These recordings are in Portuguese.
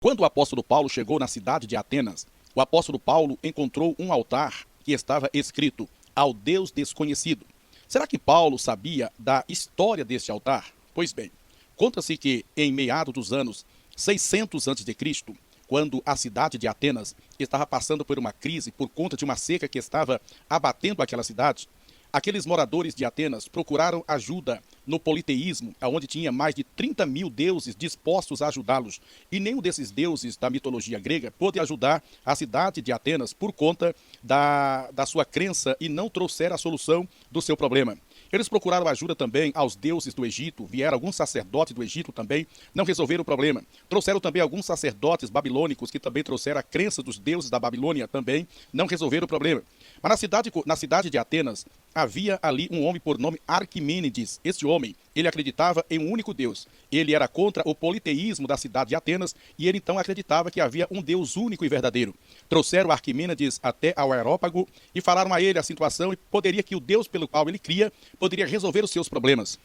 Quando o apóstolo Paulo chegou na cidade de Atenas, o apóstolo Paulo encontrou um altar que estava escrito ao Deus desconhecido. Será que Paulo sabia da história deste altar? Pois bem, conta-se que em meados dos anos 600 a.C., quando a cidade de Atenas estava passando por uma crise por conta de uma seca que estava abatendo aquela cidade, aqueles moradores de Atenas procuraram ajuda no politeísmo, onde tinha mais de 30 mil deuses dispostos a ajudá-los. E nenhum desses deuses da mitologia grega pôde ajudar a cidade de Atenas por conta da sua crença e não trouxeram a solução do seu problema. Eles procuraram ajuda também aos deuses do Egito, vieram alguns sacerdotes do Egito também, não resolveram o problema. Trouxeram também alguns sacerdotes babilônicos que também trouxeram a crença dos deuses da Babilônia também, não resolveram o problema. Mas na cidade de Atenas, havia ali um homem por nome Arquimênides. Este homem, ele acreditava em um único Deus. Ele era contra o politeísmo da cidade de Atenas e ele então acreditava que havia um Deus único e verdadeiro. Trouxeram Arquimênides até ao Areópago e falaram a ele a situação e poderia que o Deus pelo qual ele cria poderia resolver os seus problemas.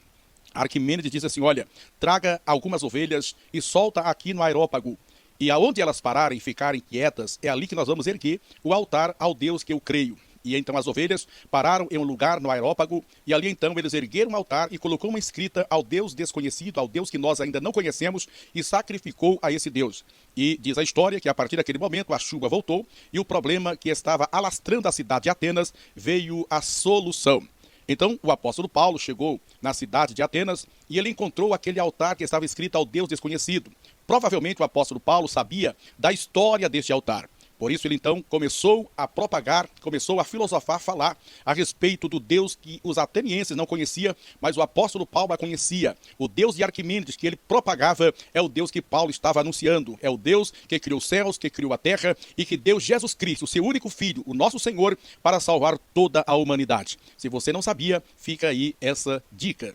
Arquimênides diz assim, olha, traga algumas ovelhas e solta aqui no Areópago. E aonde elas pararem e ficarem quietas, é ali que nós vamos erguer o altar ao Deus que eu creio. E então as ovelhas pararam em um lugar no Areópago, e ali então eles ergueram um altar e colocou uma escrita ao Deus desconhecido, ao Deus que nós ainda não conhecemos, e sacrificou a esse Deus. E diz a história que a partir daquele momento a chuva voltou, e o problema que estava alastrando a cidade de Atenas veio a solução. Então o apóstolo Paulo chegou na cidade de Atenas e ele encontrou aquele altar que estava escrito ao Deus desconhecido. Provavelmente o apóstolo Paulo sabia da história deste altar. Por isso ele então começou a propagar, começou a filosofar, falar a respeito do Deus que os atenienses não conheciam, mas o apóstolo Paulo a conhecia. O Deus de Arquimênides que ele propagava é o Deus que Paulo estava anunciando. É o Deus que criou os céus, que criou a terra e que deu Jesus Cristo, seu único filho, o nosso Senhor, para salvar toda a humanidade. Se você não sabia, fica aí essa dica.